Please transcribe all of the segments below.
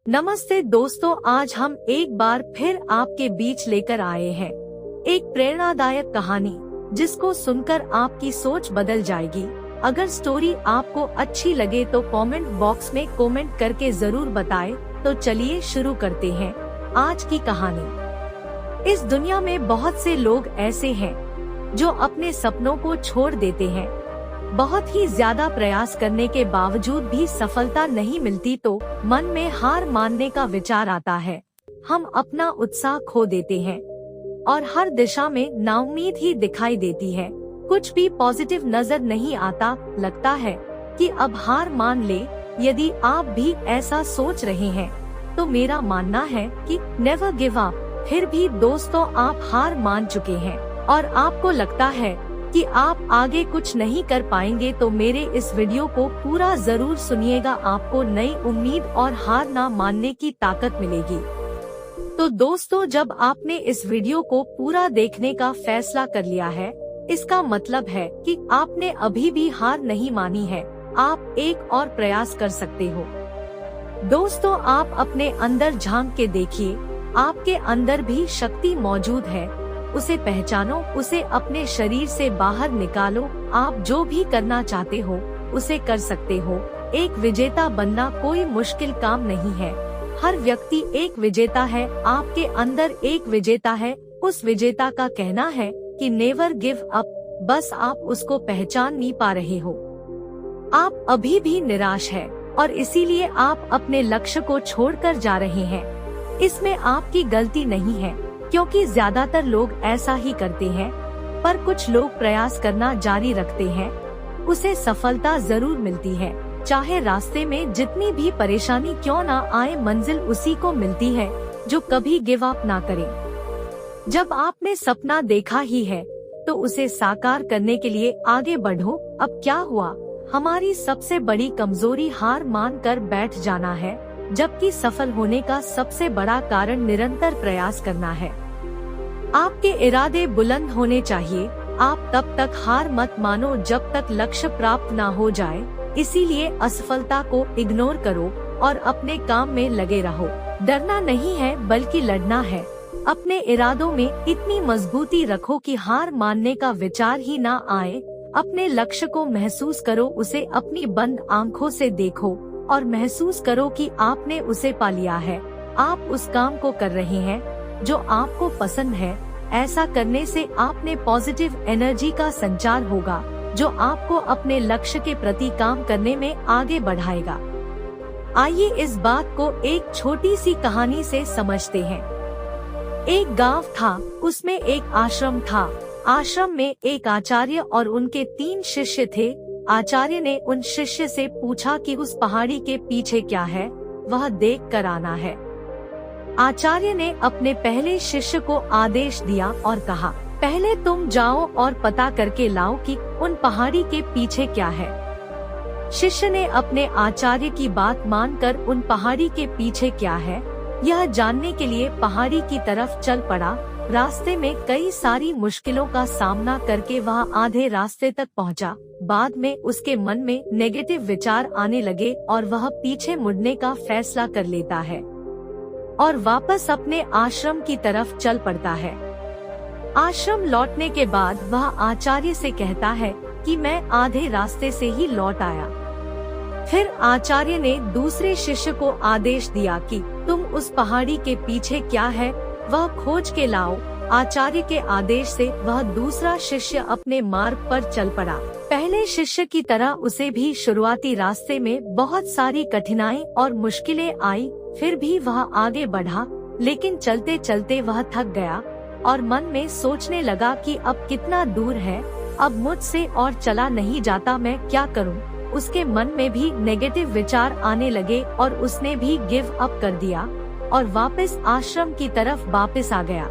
नमस्ते दोस्तों, आज हम एक बार फिर आपके बीच लेकर आए हैं एक प्रेरणादायक कहानी जिसको सुनकर आपकी सोच बदल जाएगी। अगर स्टोरी आपको अच्छी लगे तो कमेंट बॉक्स में कमेंट करके जरूर बताएं। तो चलिए शुरू करते हैं आज की कहानी। इस दुनिया में बहुत से लोग ऐसे हैं जो अपने सपनों को छोड़ देते हैं। बहुत ही ज्यादा प्रयास करने के बावजूद भी सफलता नहीं मिलती तो मन में हार मानने का विचार आता है। हम अपना उत्साह खो देते हैं और हर दिशा में नाउम्मीद ही दिखाई देती है। कुछ भी पॉजिटिव नजर नहीं आता। लगता है कि अब हार मान ले। यदि आप भी ऐसा सोच रहे हैं तो मेरा मानना है कि नेवर गिव अप। फिर भी दोस्तों, आप हार मान चुके हैं और आपको लगता है कि आप आगे कुछ नहीं कर पाएंगे तो मेरे इस वीडियो को पूरा जरूर सुनिएगा। आपको नई उम्मीद और हार ना मानने की ताकत मिलेगी। तो दोस्तों, जब आपने इस वीडियो को पूरा देखने का फैसला कर लिया है, इसका मतलब है कि आपने अभी भी हार नहीं मानी है। आप एक और प्रयास कर सकते हो। दोस्तों, आप अपने अंदर झांक के देखिए। आपके अंदर भी शक्ति मौजूद है। उसे पहचानो, उसे अपने शरीर से बाहर निकालो। आप जो भी करना चाहते हो उसे कर सकते हो। एक विजेता बनना कोई मुश्किल काम नहीं है। हर व्यक्ति एक विजेता है। आपके अंदर एक विजेता है। उस विजेता का कहना है कि नेवर गिव अप। बस आप उसको पहचान नहीं पा रहे हो। आप अभी भी निराश है और इसीलिए आप अपने लक्ष्य को छोड़कर जा रहे हैं। इसमें आपकी गलती नहीं है, क्योंकि ज्यादातर लोग ऐसा ही करते हैं। पर कुछ लोग प्रयास करना जारी रखते हैं, उसे सफलता जरूर मिलती है। चाहे रास्ते में जितनी भी परेशानी क्यों ना आए, मंजिल उसी को मिलती है जो कभी गिव अप ना करे। जब आपने सपना देखा ही है तो उसे साकार करने के लिए आगे बढ़ो। अब क्या हुआ? हमारी सबसे बड़ी कमजोरी हार मान कर बैठ जाना है, जबकि सफल होने का सबसे बड़ा कारण निरंतर प्रयास करना है। आपके इरादे बुलंद होने चाहिए। आप तब तक हार मत मानो जब तक लक्ष्य प्राप्त ना हो जाए। इसीलिए असफलता को इग्नोर करो और अपने काम में लगे रहो। डरना नहीं है बल्कि लड़ना है। अपने इरादों में इतनी मजबूती रखो कि हार मानने का विचार ही ना आए। अपने लक्ष्य को महसूस करो, उसे अपनी बंद आंखों से देखो और महसूस करो कि आपने उसे पा लिया है। आप उस काम को कर रहे हैं जो आपको पसंद है। ऐसा करने से आपने पॉजिटिव एनर्जी का संचार होगा जो आपको अपने लक्ष्य के प्रति काम करने में आगे बढ़ाएगा। आइए इस बात को एक छोटी सी कहानी से समझते हैं। एक गांव था, उसमें एक आश्रम था। आश्रम में एक आचार्य और उनके 3 शिष्य थे। आचार्य ने उन शिष्य से पूछा कि उस पहाड़ी के पीछे क्या है, वह देख कर आना है। आचार्य ने अपने पहले शिष्य को आदेश दिया और कहा, पहले तुम जाओ और पता करके लाओ कि उन पहाड़ी के पीछे क्या है। शिष्य ने अपने आचार्य की बात मानकर उन पहाड़ी के पीछे क्या है यह जानने के लिए पहाड़ी की तरफ चल पड़ा। रास्ते में कई सारी मुश्किलों का सामना करके वह आधे रास्ते तक पहुंचा। बाद में उसके मन में नेगेटिव विचार आने लगे और वह पीछे मुड़ने का फैसला कर लेता है और वापस अपने आश्रम की तरफ चल पड़ता है। आश्रम लौटने के बाद वह आचार्य से कहता है कि मैं आधे रास्ते से ही लौट आया। फिर आचार्य ने दूसरे शिष्य को आदेश दिया कि तुम उस पहाड़ी के पीछे क्या है वह खोज के लाओ। आचार्य के आदेश से वह दूसरा शिष्य अपने मार्ग पर चल पड़ा। पहले शिष्य की तरह उसे भी शुरुआती रास्ते में बहुत सारी कठिनाई और मुश्किलें आई। फिर भी वह आगे बढ़ा, लेकिन चलते चलते वह थक गया और मन में सोचने लगा कि अब कितना दूर है, अब मुझसे और चला नहीं जाता, मैं क्या करूं? उसके मन में भी नेगेटिव विचार आने लगे और उसने भी गिव अप कर दिया और वापस आश्रम की तरफ वापस आ गया।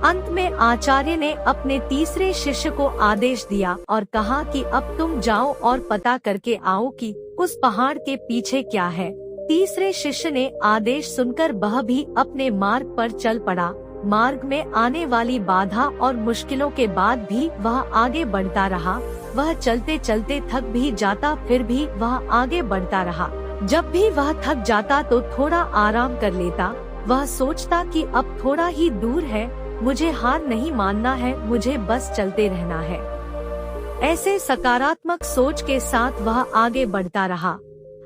अंत में आचार्य ने अपने तीसरे शिष्य को आदेश दिया और कहा कि अब तुम जाओ और पता करके आओ कि उस पहाड़ के पीछे क्या है। तीसरे शिष्य ने आदेश सुनकर वह भी अपने मार्ग पर चल पड़ा। मार्ग में आने वाली बाधा और मुश्किलों के बाद भी वह आगे बढ़ता रहा। वह चलते चलते थक भी जाता, फिर भी वह आगे बढ़ता रहा। जब भी वह थक जाता तो थोड़ा आराम कर लेता। वह सोचता कि अब थोड़ा ही दूर है, मुझे हार नहीं मानना है, मुझे बस चलते रहना है। ऐसे सकारात्मक सोच के साथ वह आगे बढ़ता रहा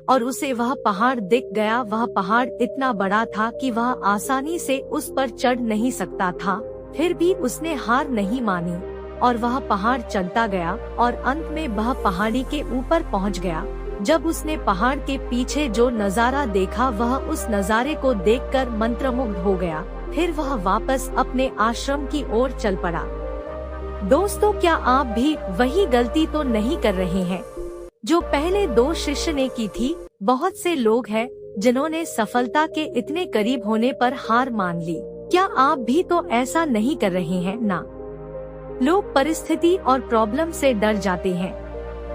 और उसे वह पहाड़ दिख गया। वह पहाड़ इतना बड़ा था कि वह आसानी से उस पर चढ़ नहीं सकता था, फिर भी उसने हार नहीं मानी और वह पहाड़ चढ़ता गया और अंत में वह पहाड़ी के ऊपर पहुंच गया। जब उसने पहाड़ के पीछे जो नजारा देखा, वह उस नजारे को देखकर मंत्रमुग्ध हो गया। फिर वह वापस अपने आश्रम की ओर चल पड़ा। दोस्तों, क्या आप भी वही गलती तो नहीं कर रहे हैं जो पहले 2 शिष्य ने की थी? बहुत से लोग हैं जिन्होंने सफलता के इतने करीब होने पर हार मान ली। क्या आप भी तो ऐसा नहीं कर रहे हैं ना? लोग परिस्थिति और प्रॉब्लम से डर जाते हैं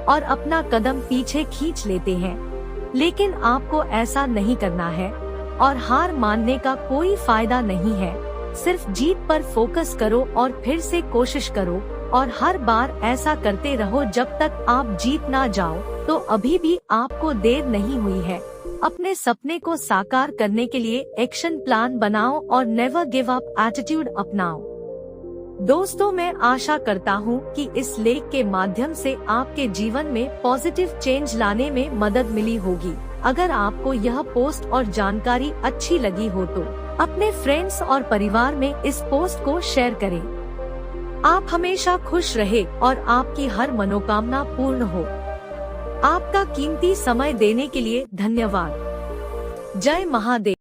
और अपना कदम पीछे खींच लेते हैं, लेकिन आपको ऐसा नहीं करना है और हार मानने का कोई फायदा नहीं है। सिर्फ जीत पर फोकस करो और फिर से कोशिश करो और हर बार ऐसा करते रहो जब तक आप जीत ना जाओ। तो अभी भी आपको देर नहीं हुई है। अपने सपने को साकार करने के लिए एक्शन प्लान बनाओ और नेवर गिव अप एटीट्यूड अपनाओ। दोस्तों, मैं आशा करता हूँ कि इस लेख के माध्यम से आपके जीवन में पॉजिटिव चेंज लाने में मदद मिली होगी। अगर आपको यह पोस्ट और जानकारी अच्छी लगी हो तो अपने फ्रेंड्स और परिवार में इस पोस्ट को शेयर करें। आप हमेशा खुश रहे और आपकी हर मनोकामना पूर्ण हो। आपका कीमती समय देने के लिए धन्यवाद। जय महादेव।